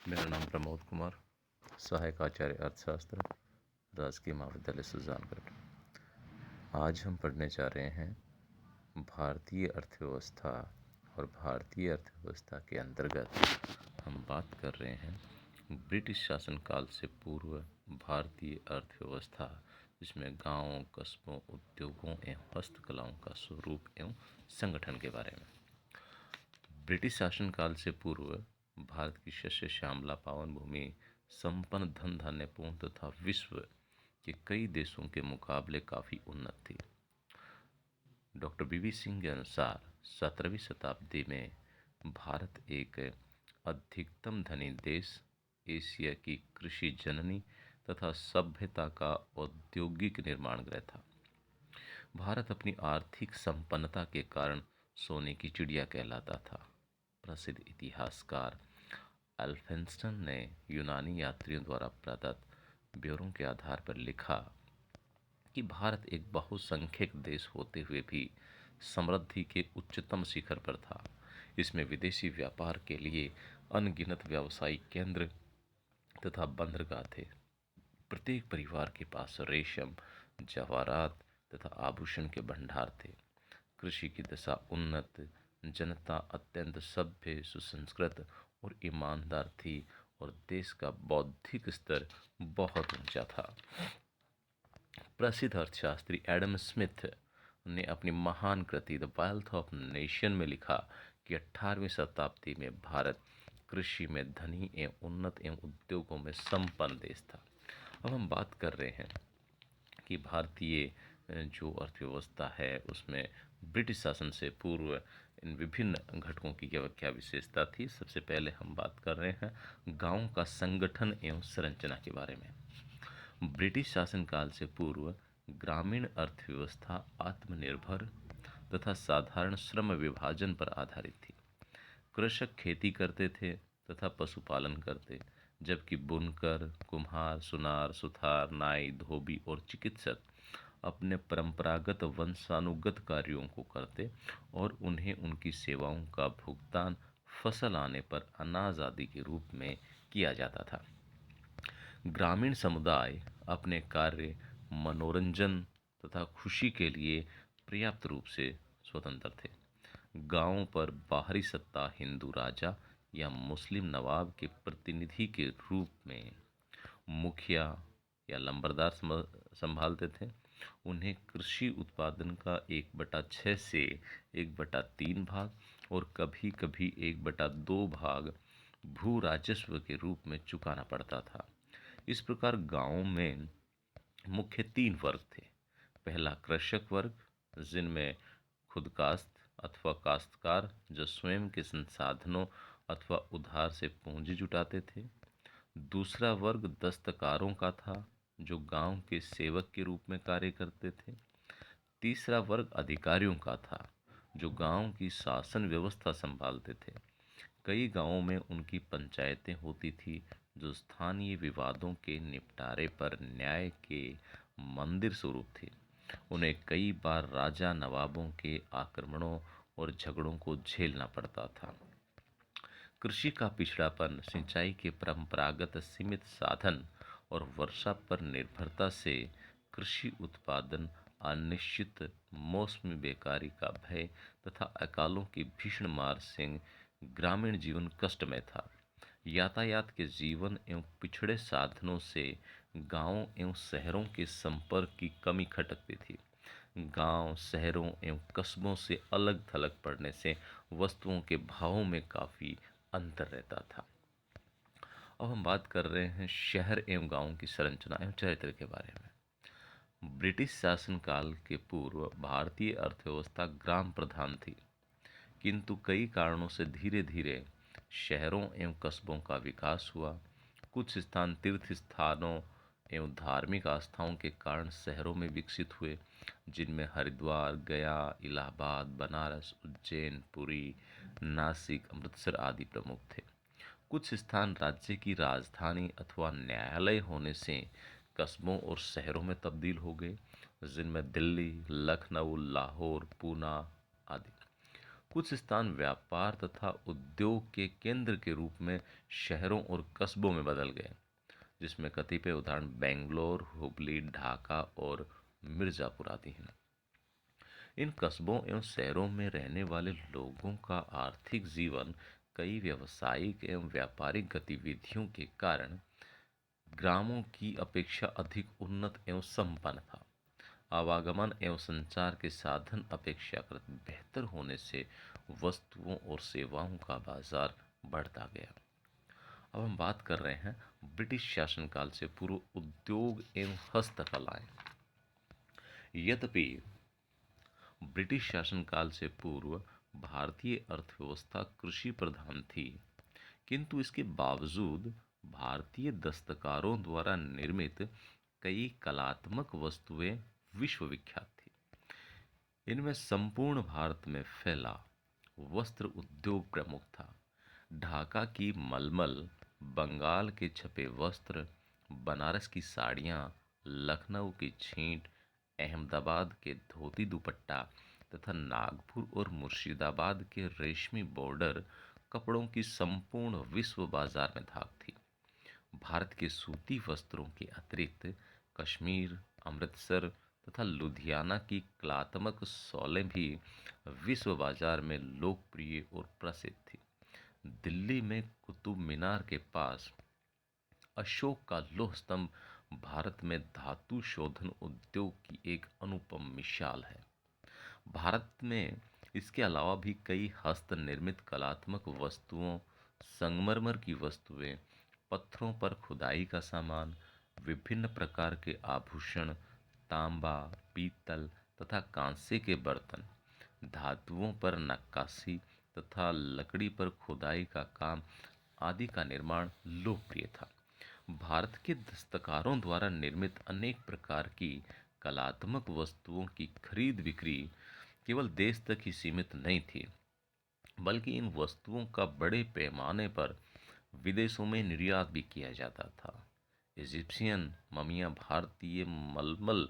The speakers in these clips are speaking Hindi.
मेरा नाम प्रमोद कुमार, सहायक आचार्य अर्थशास्त्र, राजकीय महाविद्यालय सुजानगढ़। आज हम पढ़ने जा रहे हैं भारतीय अर्थव्यवस्था, और भारतीय अर्थव्यवस्था के अंतर्गत हम बात कर रहे हैं ब्रिटिश शासनकाल से पूर्व भारतीय अर्थव्यवस्था, जिसमें गांवों, कस्बों, उद्योगों एवं हस्तकलाओं का स्वरूप एवं संगठन के बारे में। ब्रिटिश शासनकाल से पूर्व भारत की शस्य श्यामला पावन भूमि संपन्न, धन धान्यपूर्ण तथा विश्व के कई देशों के मुकाबले काफ़ी उन्नत थी। डॉक्टर बीवी सिंह के अनुसार 17वीं शताब्दी में भारत एक अधिकतम धनी देश, एशिया की कृषि जननी तथा सभ्यता का औद्योगिक निर्माण ग्रह था। भारत अपनी आर्थिक संपन्नता के कारण सोने की चिड़िया कहलाता था। प्रसिद्ध इतिहासकार एल्फिंस्टन ने यूनानी यात्रियों द्वारा प्रदत्त ब्यौरों के आधार पर लिखा कि भारत एक बहुसंख्यक देश होते हुए भी समृद्धि के उच्चतम शिखर पर था। इसमें विदेशी व्यापार के लिए अनगिनत व्यावसायिक केंद्र तथा बंदरगाह थे। प्रत्येक परिवार के पास रेशम, जवाहरात तथा आभूषण के भंडार थे। कृषि की दशा उन्नत, जनता अत्यंत सभ्य, सुसंस्कृत और ईमानदार थी, और देश का बौद्धिक स्तर बहुत ऊंचा था। प्रसिद्ध अर्थशास्त्री एडम स्मिथ ने अपनी महान कृति द वेल्थ ऑफ नेशन में लिखा कि 18वीं शताब्दी में भारत कृषि में धनी एवं उन्नत एवं उद्योगों में संपन्न देश था। अब हम बात कर रहे हैं कि भारतीय जो अर्थव्यवस्था है उसमें ब्रिटिश शासन से पूर्व इन विभिन्न घटकों की क्या विशेषता थी। सबसे पहले हम बात कर रहे हैं गांवों का संगठन एवं संरचना के बारे में। ब्रिटिश शासनकाल से पूर्व ग्रामीण अर्थव्यवस्था आत्मनिर्भर तथा साधारण श्रम विभाजन पर आधारित थी। कृषक खेती करते थे तथा पशुपालन करते, जबकि बुनकर, कुम्हार, सुनार, सुथार, नाई, धोबी और चिकित्सक अपने परंपरागत वंशानुगत कार्यों को करते और उन्हें उनकी सेवाओं का भुगतान फसल आने पर अनाज आदि के रूप में किया जाता था। ग्रामीण समुदाय अपने कार्य, मनोरंजन तथा खुशी के लिए पर्याप्त रूप से स्वतंत्र थे। गांवों पर बाहरी सत्ता हिंदू राजा या मुस्लिम नवाब के प्रतिनिधि के रूप में मुखिया या लंबरदार संभालते थे। उन्हें कृषि उत्पादन का 1/6 से 1/3 भाग और कभी कभी 1/2 भाग भू राजस्व के रूप में चुकाना पड़ता था। इस प्रकार गांवों में मुख्य 3 वर्ग थे। पहला कृषक वर्ग, जिनमें खुदकास्त अथवा काश्तकार जो स्वयं के संसाधनों अथवा उधार से पूंजी जुटाते थे। दूसरा वर्ग दस्तकारों का था, जो गांव के सेवक के रूप में कार्य करते थे। तीसरा वर्ग अधिकारियों का था, जो गांव की शासन व्यवस्था संभालते थे। कई गांवों में उनकी पंचायतें होती थी, जो स्थानीय विवादों के निपटारे पर न्याय के मंदिर स्वरूप थे। उन्हें कई बार राजा नवाबों के आक्रमणों और झगड़ों को झेलना पड़ता था। कृषि का पिछड़ापन, सिंचाई के परंपरागत सीमित साधन और वर्षा पर निर्भरता से कृषि उत्पादन, अनिश्चित मौसमी बेकारी का भय तथा अकालों की भीषण मार से ग्रामीण जीवन कष्टमय था। यातायात के जीवन एवं पिछड़े साधनों से गांवों एवं शहरों के संपर्क की कमी खटकती थी। गांव शहरों एवं कस्बों से अलग थलग पड़ने से वस्तुओं के भावों में काफ़ी अंतर रहता था। अब हम बात कर रहे हैं शहर एवं गांवों की संरचना एवं चरित्र के बारे में। ब्रिटिश शासनकाल के पूर्व भारतीय अर्थव्यवस्था ग्राम प्रधान थी, किंतु कई कारणों से धीरे धीरे शहरों एवं कस्बों का विकास हुआ। कुछ स्थान तीर्थ स्थानों एवं धार्मिक आस्थाओं के कारण शहरों में विकसित हुए, जिनमें हरिद्वार, गया, इलाहाबाद, बनारस, उज्जैन, पुरी, नासिक, अमृतसर आदि प्रमुख थे। कुछ स्थान राज्य की राजधानी अथवा न्यायालय होने से कस्बों और शहरों में तब्दील हो गए, जिनमें दिल्ली, लखनऊ, लाहौर, पूना आदि। कुछ स्थान व्यापार तथा उद्योग के केंद्र के रूप में शहरों और कस्बों में बदल गए, जिसमें कतिपय उदाहरण बेंगलोर, हुबली, ढाका और मिर्ज़ापुर आदि हैं। इन कस्बों एवं शहरों में रहने वाले लोगों का आर्थिक जीवन कई व्यावसायिक एवं व्यापारिक गतिविधियों के कारण ग्रामों की अपेक्षा अधिक उन्नत एवं संपन्न था। आवागमन एवं संचार के साधन अपेक्षाकृत बेहतर होने से वस्तुओं और सेवाओं का बाजार बढ़ता गया। अब हम बात कर रहे हैं ब्रिटिश शासनकाल से पूर्व उद्योग एवं हस्तकलाएं। यद्यपि ब्रिटिश शासनकाल से पूर्व भारतीय अर्थव्यवस्था कृषि प्रधान थी, किंतु इसके बावजूद भारतीय दस्तकारों द्वारा निर्मित कई कलात्मक वस्तुएं विश्व विख्यात थी। इनमें संपूर्ण भारत में फैला वस्त्र उद्योग प्रमुख था। ढाका की मलमल, बंगाल के छपे वस्त्र, बनारस की साड़ियाँ, लखनऊ की छींट, अहमदाबाद के धोती दुपट्टा तथा नागपुर और मुर्शिदाबाद के रेशमी बॉर्डर कपड़ों की संपूर्ण विश्व बाजार में धाक थी। भारत के सूती वस्त्रों के अतिरिक्त कश्मीर, अमृतसर तथा लुधियाना की कलात्मक शॉलें भी विश्व बाजार में लोकप्रिय और प्रसिद्ध थी। दिल्ली में कुतुब मीनार के पास अशोक का लौह स्तंभ भारत में धातु शोधन उद्योग की एक अनुपम मिसाल है। भारत में इसके अलावा भी कई हस्त निर्मित कलात्मक वस्तुओं, संगमरमर की वस्तुएं, पत्थरों पर खुदाई का सामान, विभिन्न प्रकार के आभूषण, तांबा, पीतल तथा कांसे के बर्तन, धातुओं पर नक्काशी तथा लकड़ी पर खुदाई का काम आदि का निर्माण लोकप्रिय था। भारत के दस्तकारों द्वारा निर्मित अनेक प्रकार की कलात्मक वस्तुओं की खरीद बिक्री केवल देश तक ही सीमित नहीं थी, बल्कि इन वस्तुओं का बड़े पैमाने पर विदेशों में निर्यात भी किया जाता था। इजिप्शियन ममियाँ भारतीय मलमल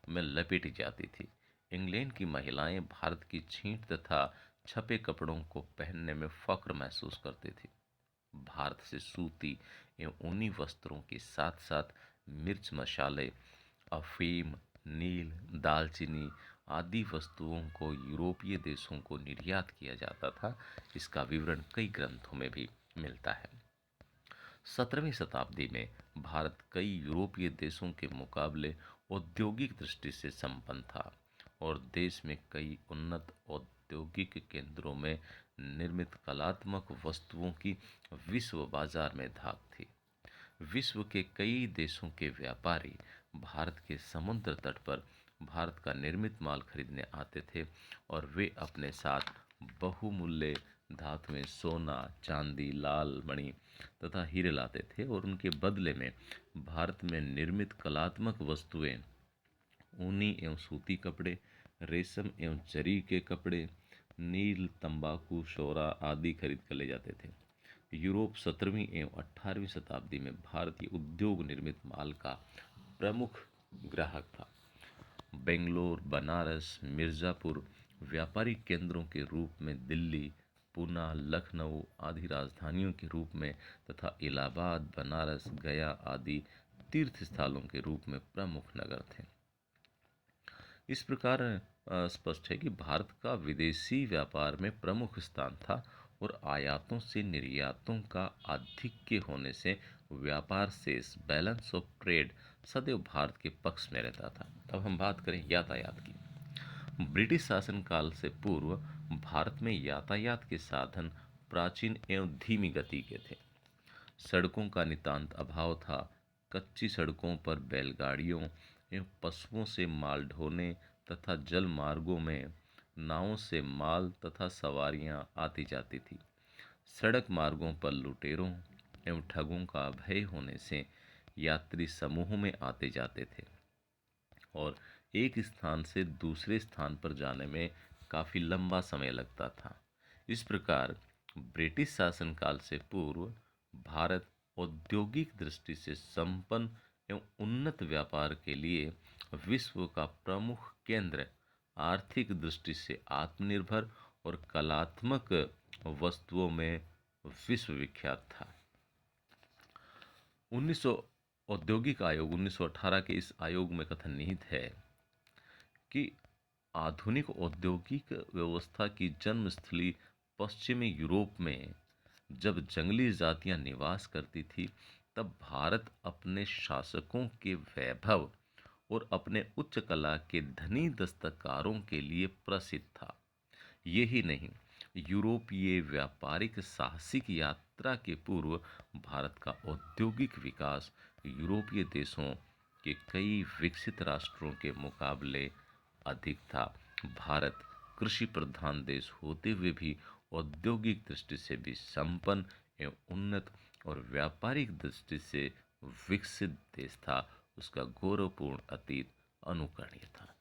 में लपेटी जाती थी। इंग्लैंड की महिलाएं भारत की छींट तथा छपे कपड़ों को पहनने में फख्र महसूस करती थी। भारत से सूती एवं ऊनी वस्त्रों के साथ साथ मिर्च मसाले, अफीम, नील, दालचीनी आदि वस्तुओं को यूरोपीय देशों को निर्यात किया जाता था। इसका विवरण कई ग्रंथों में भी मिलता है। 17वीं शताब्दी में भारत कई यूरोपीय देशों के मुकाबले औद्योगिक दृष्टि से संपन्न था और देश में कई उन्नत औद्योगिक केंद्रों में निर्मित कलात्मक वस्तुओं की विश्व बाजार में धाक थी। विश्व के कई देशों के व्यापारी भारत के समुद्र तट पर भारत का निर्मित माल खरीदने आते थे और वे अपने साथ बहुमूल्य धातुएं, सोना, चांदी, लाल मणि तथा हीरे लाते थे और उनके बदले में भारत में निर्मित कलात्मक वस्तुएं, ऊनी एवं सूती कपड़े, रेशम एवं जरी के कपड़े, नील, तंबाकू, शोरा आदि खरीद कर ले जाते थे। यूरोप 17वीं एवं 18वीं शताब्दी में भारतीय उद्योग निर्मित माल का प्रमुख ग्राहक था। बेंगलोर, बनारस, मिर्ज़ापुर व्यापारिक केंद्रों के रूप में दिल्ली, पूना, लखनऊ आदि राजधानियों के रूप में तथा इलाहाबाद, बनारस, गया आदि तीर्थ स्थलों के रूप में प्रमुख नगर थे। इस प्रकार स्पष्ट है कि भारत का विदेशी व्यापार में प्रमुख स्थान था और आयातों से निर्यातों का आधिक्य होने से व्यापार शेष, बैलेंस ऑफ ट्रेड सदैव भारत के पक्ष में रहता था। अब हम बात करें यातायात की। ब्रिटिश शासनकाल से पूर्व भारत में यातायात के साधन प्राचीन एवं धीमी गति के थे। सड़कों का नितांत अभाव था। कच्ची सड़कों पर बैलगाड़ियों एवं पशुओं से माल ढोने तथा जल मार्गों में नावों से माल तथा सवारियां आती जाती थी। सड़क मार्गों पर लुटेरों एवं ठगों का भय होने से यात्री समूह में आते जाते थे और एक स्थान से दूसरे स्थान पर जाने में काफ़ी लंबा समय लगता था। इस प्रकार ब्रिटिश शासनकाल से पूर्व भारत औद्योगिक दृष्टि से संपन्न एवं उन्नत व्यापार के लिए विश्व का प्रमुख केंद्र, आर्थिक दृष्टि से आत्मनिर्भर और कलात्मक वस्तुओं में विश्वविख्यात था। 1900 औद्योगिक आयोग 1918 के इस आयोग में कथन निहित है कि आधुनिक औद्योगिक व्यवस्था की जन्मस्थली पश्चिमी यूरोप में जब जंगली जातियां निवास करती थी, तब भारत अपने शासकों के वैभव और अपने उच्च कला के धनी दस्तकारों के लिए प्रसिद्ध था। यही नहीं, यूरोपीय व्यापारिक साहसिक यात्रा के पूर्व भारत का औद्योगिक विकास यूरोपीय देशों के कई विकसित राष्ट्रों के मुकाबले अधिक था। भारत कृषि प्रधान देश होते हुए भी औद्योगिक दृष्टि से भी संपन्न एवं उन्नत और व्यापारिक दृष्टि से विकसित देश था। उसका गौरवपूर्ण अतीत अनुकरणीय था।